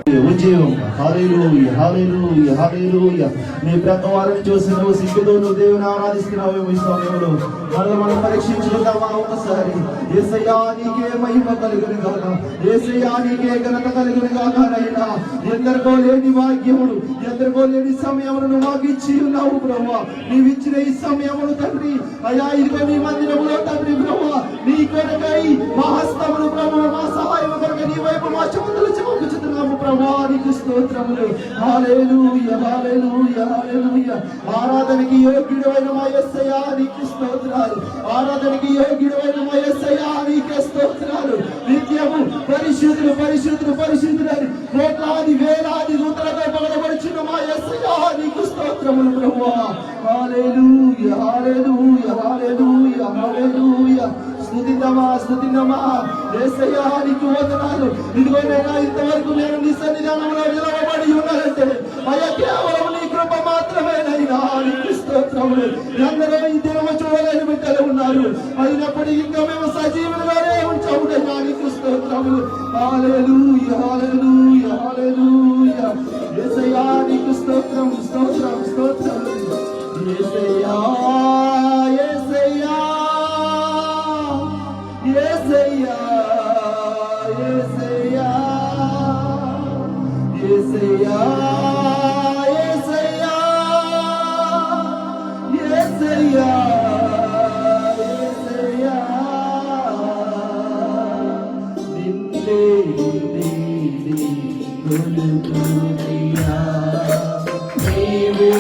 ఉద్యోగం. హల్లెలూయా, హల్లెలూయా, హల్లెలూయా. నీ ప్రక్క వారిని చూసి నువ్వు సిగ్గుతో నువ్వు దేవుని ఆరాధిస్తున్నావేమో ఈ సమయంలో మనం పరీక్షించుకుందామా ఒకసారి. యేసయ్యా నీకే మహిమ కలుగును గాక, యేసయ్యా నీకే ఘనత కలుగును గాక. నైనా ఎందరికో లేని భాగ్యమును, ఎందరికో లేని సమయమును నువ్వు మాకు ఇచ్చి ఉన్నావు ప్రభువా. నీవు ఇచ్చిన ఈ సమయమును తండ్రి అయ్యా, ఇదిగో నీ మందిరములో తండ్రి ప్రభువా, నీ కొరకై మా హస్తములు ప్రభువా, మా సహాయం కొరకై నీ వైపు మా చెమటలు చెమకుచుతున్నాము ప్రభువా. నీకు స్తోత్రములు. హల్లెలూయా, హల్లెలూయా, హల్లెలూయా. ఆరాధనకి యోగ్యుడైన మా యేసయ్యా నీకు స్తోత్రాలు. ఆరాధనకి యోగ్యుడైన మా యేసయ్యా నీకే స్తోత్రాలు. నిత్యము పరిశుద్ధులు పరిశుద్ధులు పరిశుద్ధులని కోట్లాది వేలాది దూతలతో పగలబడుచున్న మా యేసయ్యా నీకు స్తోత్రములు ప్రభువా. హల్లెలూయా, హల్లెలూయా, హల్లెలూయా, హల్లెలూయా. స్తుతిద్దామా, స్తుతిద్దామా. యేసయ్యా నీకు వందనాలు. ఇదిగో నైనా ఇంతవరకు నేను నీ సన్నిధానంలో నిలవబడి ఉన్నానంటే అయ్యా కేవలం నీ కృప మాత్రమేనైనా. నీకు స్తోత్రములు. అందరూ ఈ దినము చూడలేని బిడ్డలు ఉన్నారు, అయినప్పటికీ ఇంకా మేము సజీవులుగానే ఉంచామునైనా. నీకు స్తోత్రములు. హల్లెలూయా, హల్లెలూయా, హల్లెలూయా. యేసయ్యా నీకు స్తోత్రం, స్తోత్రం, స్తోత్రం. యేసయ్యా, యేసయ్యా, యేసయ్యా, యేసయ్యా, యేసయ్యా, యేసయ్యా, యేసయ్యా, యేసయ్యా. నిన్నే నిన్నే కొలుతున్నయ్యా, నీవే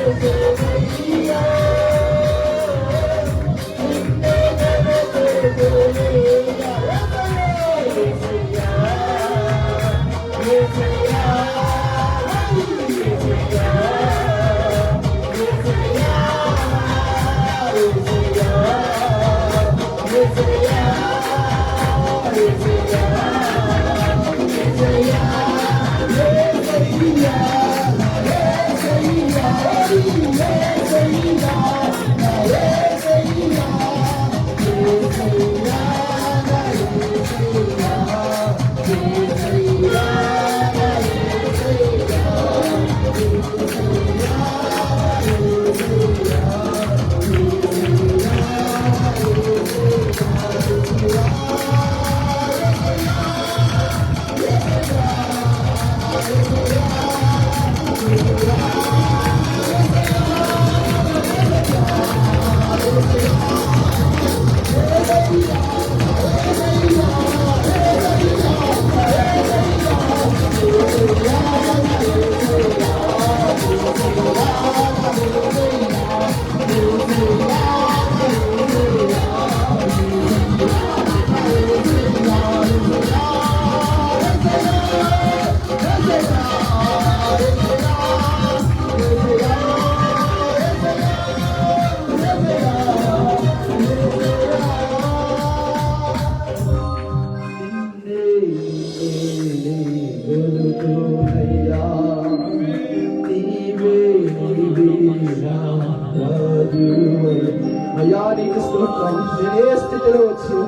Thank you.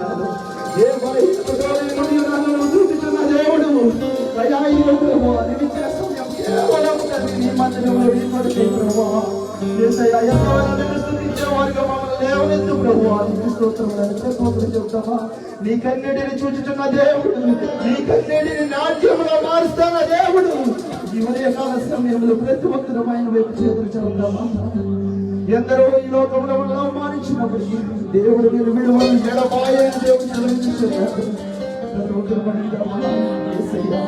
స్తోత్రాలు. ఏ బలహీనతలో నుండి నన్ను చూపించిన దేవుడు అయ్యా, ఈ రోజు ప్రభువా నీవిచ్చిన సమయం కేవలం తండ్రి నీ మందిరంలో నీ కొరకే ప్రభువా. యేసయ్యా, ఎంతవరకు నిన్ను స్తుతించే వారిగా మమ్మల్ని లేవనెత్తు ప్రభువా. నీకు స్తోత్రములు చెప్తామా. నీ కన్నీటిని చూచుచున్న దేవుడు, నీ కన్నీటిని నాట్యంలో మారుస్తున్న దేవుడు, ఈ ఉదయకాల సమయంలో ప్రతి ఒక్కరు ఆయన వైపు చేతులు చదువుతామా. ఎందరో ఈ లోకంలో మనల్ని అవమానించినప్పటికీ దేవుడు మీరు విలువలను జడబాయని దేవుడు సెలవించారు. ప్రతి ఒక్కరు పడుకుంటామా. యేసయ్యా,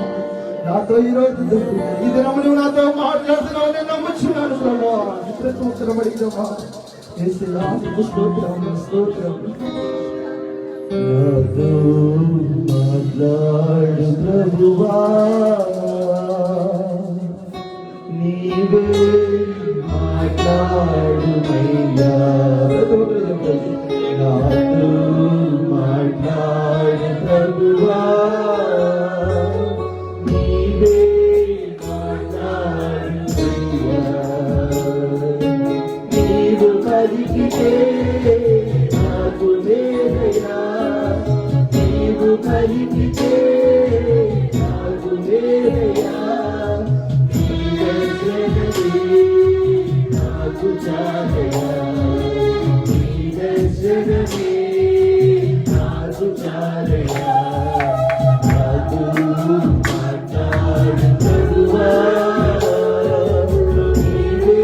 నాతో ఈ రోజు ఈ దినము నువ్వు నాతో మాట్లాడుతున్నావు, నేను నమ్ముచున్నాను ప్రభా. ప్రతి ఒక్కరు పడిద్దామా. యేసయ్యా, నీకు స్తోత్రం స్తోత్రం. నాతో మాట్లాడు ప్రభువా, నీవే మాట్లాడుమయ్యా. నాతో మాట్లాడు ప్రభువా, నీవే మాట్లాడుమయ్యా. నీవు పలికితే నాకు మేలయ్యా, నీవు పలికితే నాకు మేలయ్యా. నాకు చాలయ్యా, నీ దర్శనమే నాకు చాలయ్యా. నాతో మాట్లాడు ప్రభువా, నీవే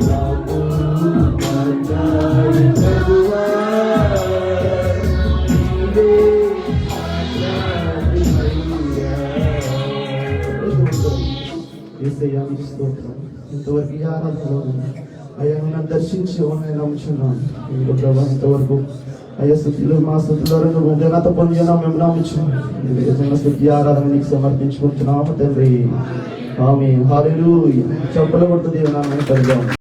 నాతో మాట్లాడు ప్రభువా, నీవే యేసయ్యా, నీకు స్తోత్రం. ఇంతవరకు ఈ ఆరాధనలో అయ్యా నన్ను దర్శించి నేను నమ్ముచున్నాను. ప్రభావ ఇంతవరకు అయ్యా స్థుతిలో మా స్థుతిలో నువ్వు ఘనత పొందినా మేము నమ్ముచున్నాం. స్థుతి ఆరాధన నీకు సమర్పించుకుంటున్నాము తండ్రి. ఆమేన్. హల్లెలూయా. చప్పట్లు కొడుతూ దేవుని నామమున